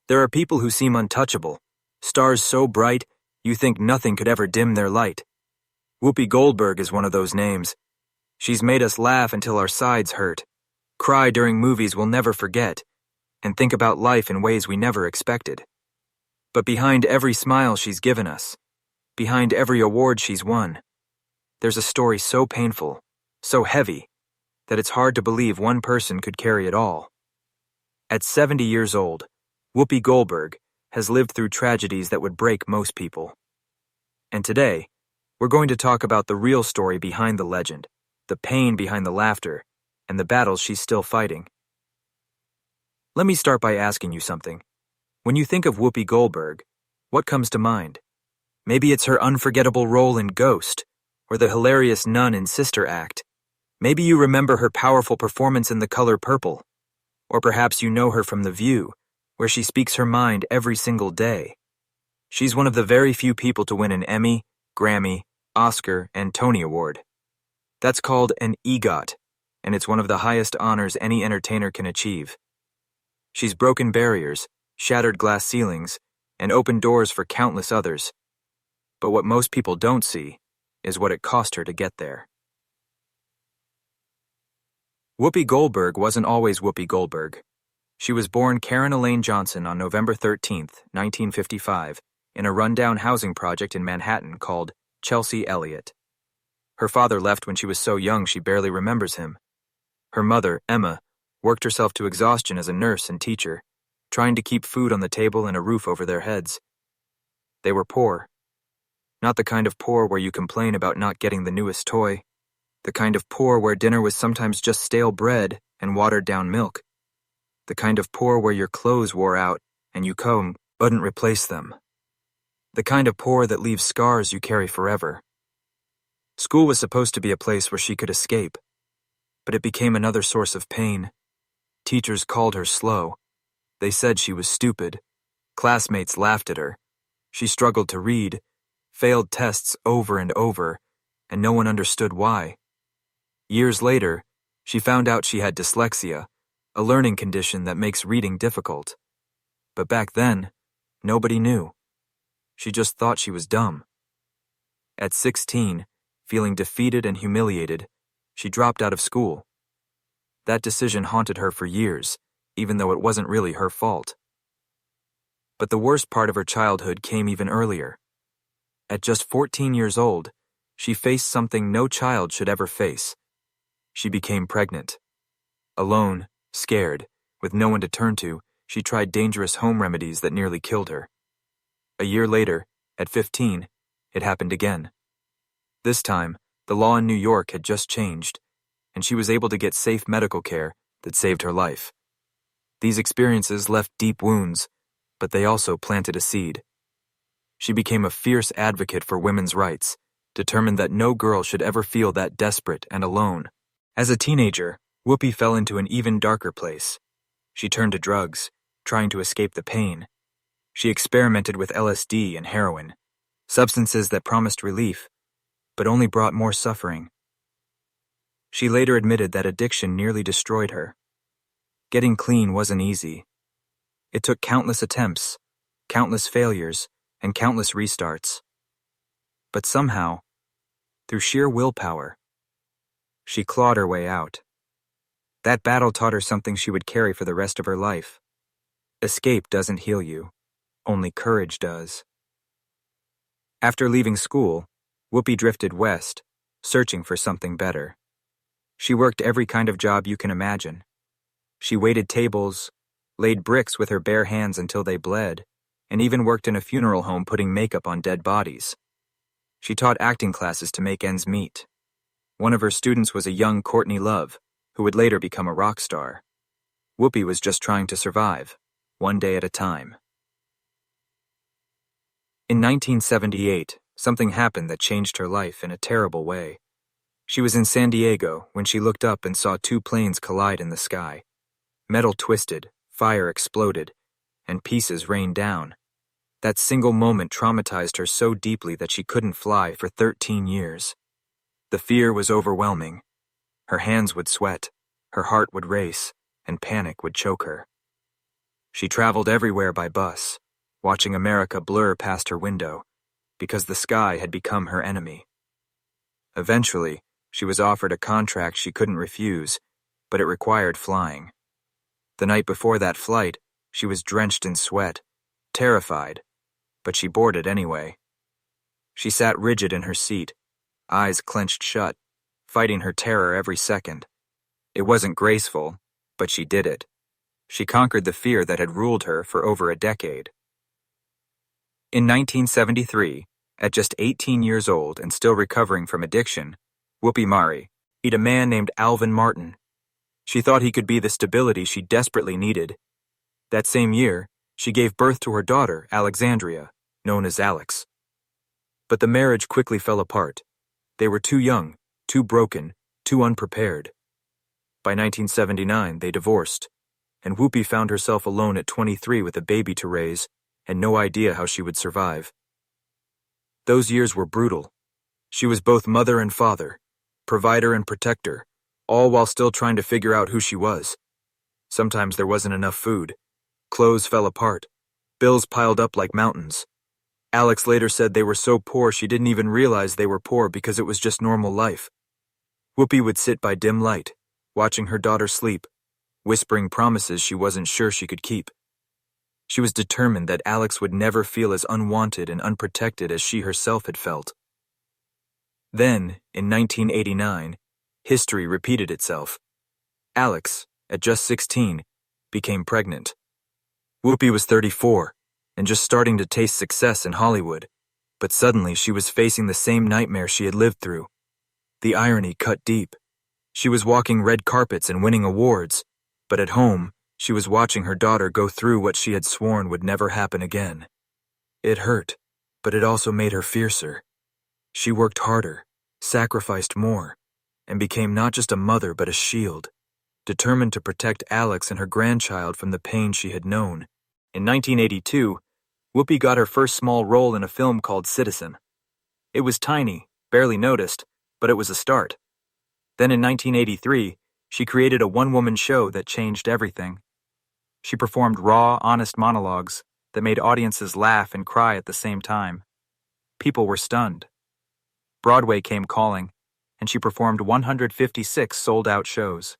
There are people who seem untouchable, stars so bright you think nothing could ever dim their light. Whoopi Goldberg is one of those names. She's made us laugh until our sides hurt, cry during movies we'll never forget, and think about life in ways we never expected. But behind every smile she's given us, behind every award she's won, there's a story so painful, so heavy, that it's hard to believe one person could carry it all. At 70 years old, Whoopi Goldberg has lived through tragedies that would break most people. And today, we're going to talk about the real story behind the legend, the pain behind the laughter, and the battles she's still fighting. Let me start by asking you something. When you think of Whoopi Goldberg, what comes to mind? Maybe it's her unforgettable role in Ghost, or the hilarious nun in Sister Act. Maybe you remember her powerful performance in The Color Purple. Or perhaps you know her from The View, where she speaks her mind every single day. She's one of the very few people to win an Emmy, Grammy, Oscar, and Tony Award. That's called an EGOT, and it's one of the highest honors any entertainer can achieve. She's broken barriers, shattered glass ceilings, and opened doors for countless others. But what most people don't see is what it cost her to get there. Whoopi Goldberg wasn't always Whoopi Goldberg. She was born Karen Elaine Johnson on November 13, 1955, in a rundown housing project in Manhattan called Chelsea Elliott. Her father left when she was so young she barely remembers him. Her mother, Emma, worked herself to exhaustion as a nurse and teacher, trying to keep food on the table and a roof over their heads. They were poor. Not the kind of poor where you complain about not getting the newest toy. The kind of poor where dinner was sometimes just stale bread and watered-down milk. The kind of poor where your clothes wore out and you couldn't replace them. The kind of poor that leaves scars you carry forever. School was supposed to be a place where she could escape, but it became another source of pain. Teachers called her slow. They said she was stupid. Classmates laughed at her. She struggled to read, failed tests over and over, and no one understood why. Years later, she found out she had dyslexia, a learning condition that makes reading difficult. But back then, nobody knew. She just thought she was dumb. At 16, feeling defeated and humiliated, she dropped out of school. That decision haunted her for years, even though it wasn't really her fault. But the worst part of her childhood came even earlier. At just 14 years old, she faced something no child should ever face. She became pregnant. Alone, scared, with no one to turn to, she tried dangerous home remedies that nearly killed her. A year later, at 15, it happened again. This time, the law in New York had just changed, and she was able to get safe medical care that saved her life. These experiences left deep wounds, but they also planted a seed. She became a fierce advocate for women's rights, determined that no girl should ever feel that desperate and alone. As a teenager, Whoopi fell into an even darker place. She turned to drugs, trying to escape the pain. She experimented with LSD and heroin, substances that promised relief, but only brought more suffering. She later admitted that addiction nearly destroyed her. Getting clean wasn't easy. It took countless attempts, countless failures, and countless restarts. But somehow, through sheer willpower, she clawed her way out. That battle taught her something she would carry for the rest of her life. Escape doesn't heal you. Only courage does. After leaving school, Whoopi drifted west, searching for something better. She worked every kind of job you can imagine. She waited tables, laid bricks with her bare hands until they bled, and even worked in a funeral home putting makeup on dead bodies. She taught acting classes to make ends meet. One of her students was a young Courtney Love, who would later become a rock star. Whoopi was just trying to survive, one day at a time. In 1978, something happened that changed her life in a terrible way. She was in San Diego when she looked up and saw two planes collide in the sky. Metal twisted, fire exploded, and pieces rained down. That single moment traumatized her so deeply that she couldn't fly for 13 years. The fear was overwhelming. Her hands would sweat, her heart would race, and panic would choke her. She traveled everywhere by bus, watching America blur past her window, because the sky had become her enemy. Eventually, she was offered a contract she couldn't refuse, but it required flying. The night before that flight, she was drenched in sweat, terrified, but she boarded anyway. She sat rigid in her seat, eyes clenched shut, fighting her terror every second. It wasn't graceful, but she did it. She conquered the fear that had ruled her for over a decade. In 1973, at just 18 years old and still recovering from addiction, Whoopi married a man named Alvin Martin. She thought he could be the stability she desperately needed. That same year, she gave birth to her daughter, Alexandria, known as Alex. But the marriage quickly fell apart. They were too young, too broken, too unprepared. By 1979, they divorced, and Whoopi found herself alone at 23 with a baby to raise and no idea how she would survive. Those years were brutal. She was both mother and father, provider and protector, all while still trying to figure out who she was. Sometimes there wasn't enough food. Clothes fell apart. Bills piled up like mountains. Alex later said they were so poor she didn't even realize they were poor because it was just normal life. Whoopi would sit by dim light, watching her daughter sleep, whispering promises she wasn't sure she could keep. She was determined that Alex would never feel as unwanted and unprotected as she herself had felt. Then, in 1989, history repeated itself. Alex, at just 16, became pregnant. Whoopi was 34 and just starting to taste success in Hollywood, but suddenly she was facing the same nightmare she had lived through. The irony cut deep. She was walking red carpets and winning awards, but at home, she was watching her daughter go through what she had sworn would never happen again. It hurt, but it also made her fiercer. She worked harder, sacrificed more, and became not just a mother but a shield, determined to protect Alex and her grandchild from the pain she had known. In 1982, Whoopi got her first small role in a film called Citizen. It was tiny, barely noticed, but it was a start. Then in 1983, she created a one-woman show that changed everything. She performed raw, honest monologues that made audiences laugh and cry at the same time. People were stunned. Broadway came calling, and she performed 156 sold-out shows.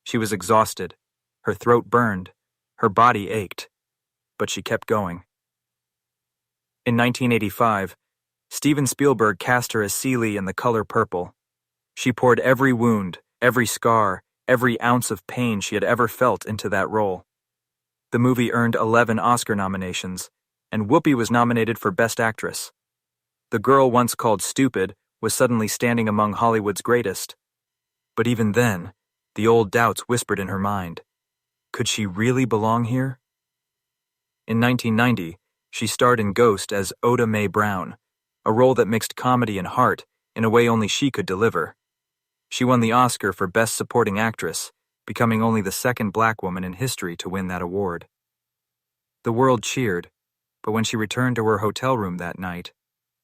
She was exhausted, her throat burned, her body ached, but she kept going. In 1985, Steven Spielberg cast her as Celie in The Color Purple. She poured every wound, every scar, every ounce of pain she had ever felt into that role. The movie earned 11 Oscar nominations, and Whoopi was nominated for Best Actress. The girl once called stupid was suddenly standing among Hollywood's greatest. But even then, the old doubts whispered in her mind. Could she really belong here? In 1990, she starred in Ghost as Oda Mae Brown, a role that mixed comedy and heart in a way only she could deliver. She won the Oscar for Best Supporting Actress, becoming only the second black woman in history to win that award. The world cheered, but when she returned to her hotel room that night,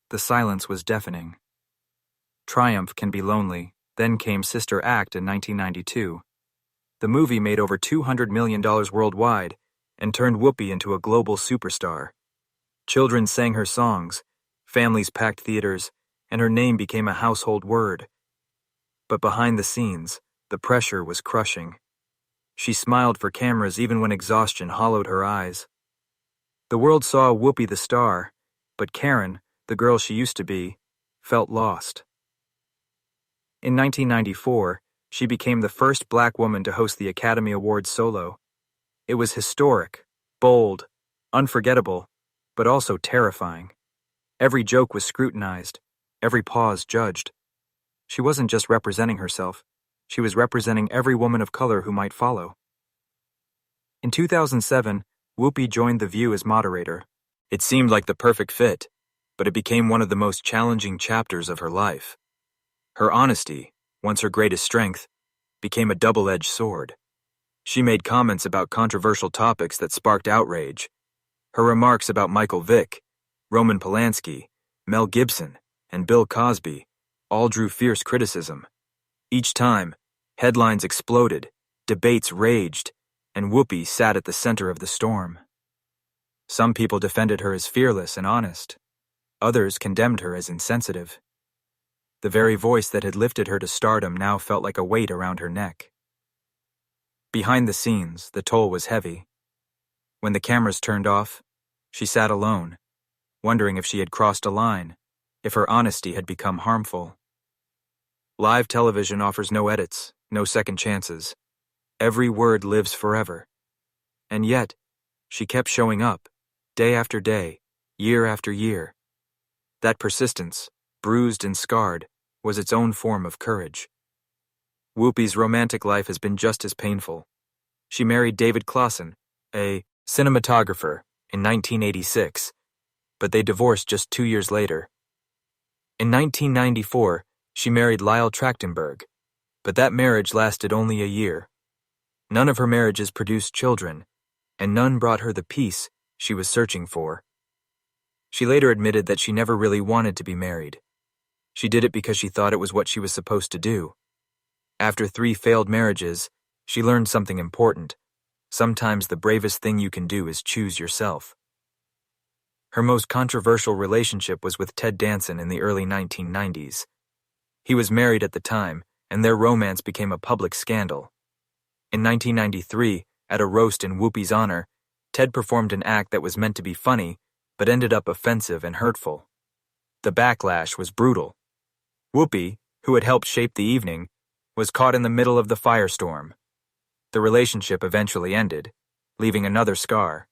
the silence was deafening. Triumph Can Be Lonely then came Sister Act in 1992. The movie made over $200 million worldwide and turned Whoopi into a global superstar. Children sang her songs, families packed theaters, and her name became a household word. But behind the scenes, the pressure was crushing. She smiled for cameras even when exhaustion hollowed her eyes. The world saw Whoopi the star, but Karen, the girl she used to be, felt lost. In 1994, she became the first black woman to host the Academy Awards solo. It was historic, bold, unforgettable, but also terrifying. Every joke was scrutinized, every pause judged. She wasn't just representing herself, she was representing every woman of color who might follow. In 2007, Whoopi joined The View as moderator. It seemed like the perfect fit, but it became one of the most challenging chapters of her life. Her honesty, once her greatest strength, became a double-edged sword. She made comments about controversial topics that sparked outrage. Her remarks about Michael Vick, Roman Polanski, Mel Gibson, and Bill Cosby all drew fierce criticism. Each time, headlines exploded, debates raged, and Whoopi sat at the center of the storm. Some people defended her as fearless and honest. Others condemned her as insensitive. The very voice that had lifted her to stardom now felt like a weight around her neck. Behind the scenes, the toll was heavy. When the cameras turned off, she sat alone, wondering if she had crossed a line, if her honesty had become harmful. Live television offers no edits, no second chances. Every word lives forever. And yet, she kept showing up, day after day, year after year. That persistence, bruised and scarred, was its own form of courage. Whoopi's romantic life has been just as painful. She married David Clausen, a cinematographer, in 1986, but they divorced just 2 years later. In 1994, she married Lyle Trachtenberg, but that marriage lasted only a year. None of her marriages produced children, and none brought her the peace she was searching for. She later admitted that she never really wanted to be married. She did it because she thought it was what she was supposed to do. After 3 failed marriages, she learned something important. Sometimes the bravest thing you can do is choose yourself. Her most controversial relationship was with Ted Danson in the early 1990s. He was married at the time, and their romance became a public scandal. In 1993, at a roast in Whoopi's honor, Ted performed an act that was meant to be funny, but ended up offensive and hurtful. The backlash was brutal. Whoopi, who had helped shape the evening, was caught in the middle of the firestorm. The relationship eventually ended, leaving another scar.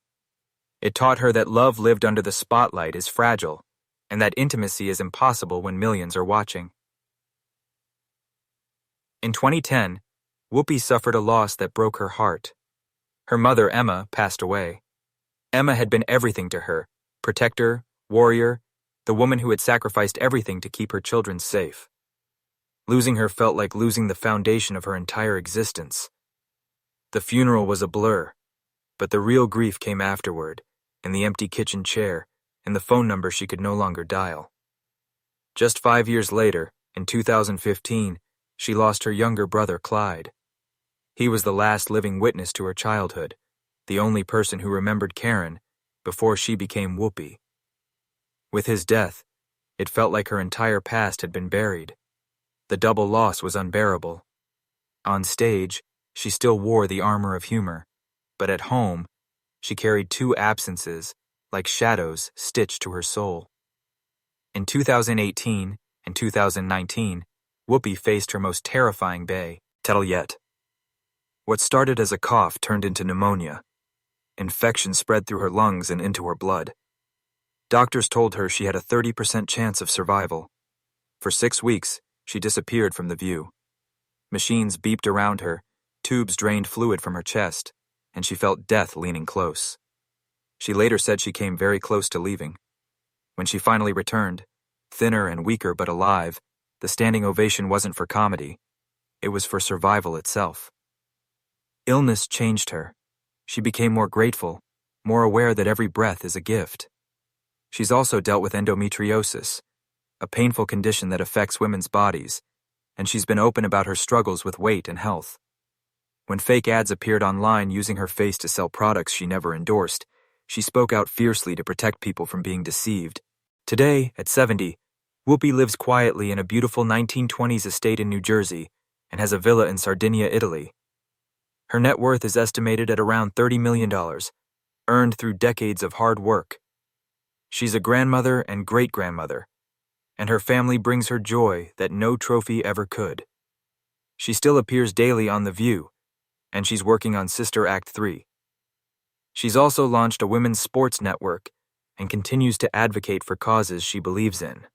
It taught her that love lived under the spotlight is fragile, and that intimacy is impossible when millions are watching. In 2010, Whoopi suffered a loss that broke her heart. Her mother, Emma, passed away. Emma had been everything to her, protector, warrior, the woman who had sacrificed everything to keep her children safe. Losing her felt like losing the foundation of her entire existence. The funeral was a blur, but the real grief came afterward, in the empty kitchen chair and the phone number she could no longer dial. Just 5 years later, in 2015, she lost her younger brother, Clyde. He was the last living witness to her childhood, the only person who remembered Karen before she became Whoopi. With his death, it felt like her entire past had been buried. The double loss was unbearable. On stage, she still wore the armor of humor, but at home, she carried 2 absences, like shadows stitched to her soul. In 2018 and 2019, Whoopi faced her most terrifying battle yet. What started as a cough turned into pneumonia. Infection spread through her lungs and into her blood. Doctors told her she had a 30% chance of survival. For 6 weeks, she disappeared from the view. Machines beeped around her, tubes drained fluid from her chest, and she felt death leaning close. She later said she came very close to leaving. When she finally returned, thinner and weaker but alive, the standing ovation wasn't for comedy. It was for survival itself. Illness changed her. She became more grateful, more aware that every breath is a gift. She's also dealt with endometriosis, a painful condition that affects women's bodies, and she's been open about her struggles with weight and health. When fake ads appeared online using her face to sell products she never endorsed, she spoke out fiercely to protect people from being deceived. Today, at 70, Whoopi lives quietly in a beautiful 1920s estate in New Jersey and has a villa in Sardinia, Italy. Her net worth is estimated at around $30 million, earned through decades of hard work. She's a grandmother and great-grandmother, and her family brings her joy that no trophy ever could. She still appears daily on The View, and she's working on Sister Act 3. She's also launched a women's sports network and continues to advocate for causes she believes in.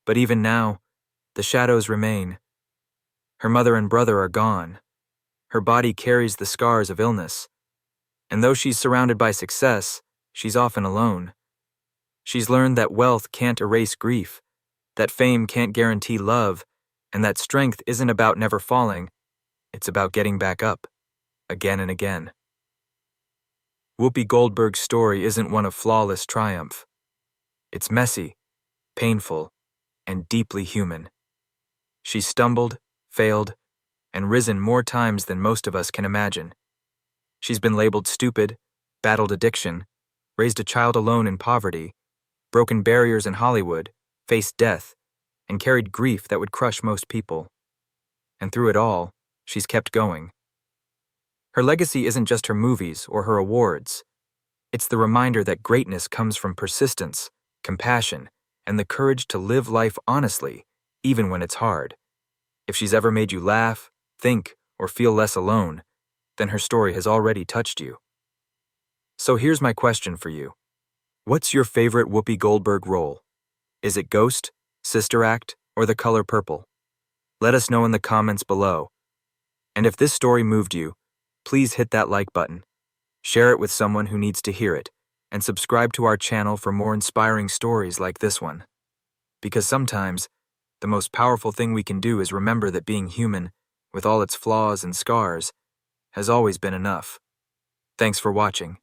But even now, the shadows remain. Her mother and brother are gone. Her body carries the scars of illness, and though she's surrounded by success, she's often alone. She's learned that wealth can't erase grief, that fame can't guarantee love, and that strength isn't about never falling, it's about getting back up, again and again. Whoopi Goldberg's story isn't one of flawless triumph. It's messy, painful, and deeply human. She's stumbled, failed, and risen more times than most of us can imagine. She's been labeled stupid, battled addiction, raised a child alone in poverty, broken barriers in Hollywood, faced death, and carried grief that would crush most people. And through it all, she's kept going. Her legacy isn't just her movies or her awards. It's the reminder that greatness comes from persistence, compassion, and the courage to live life honestly, even when it's hard. If she's ever made you laugh, think, or feel less alone, then her story has already touched you. So here's my question for you. What's your favorite Whoopi Goldberg role? Is it Ghost, Sister Act, or The Color Purple? Let us know in the comments below. And if this story moved you, please hit that like button, share it with someone who needs to hear it, and subscribe to our channel for more inspiring stories like this one. Because sometimes, the most powerful thing we can do is remember that being human, with all its flaws and scars, has always been enough. Thanks for watching.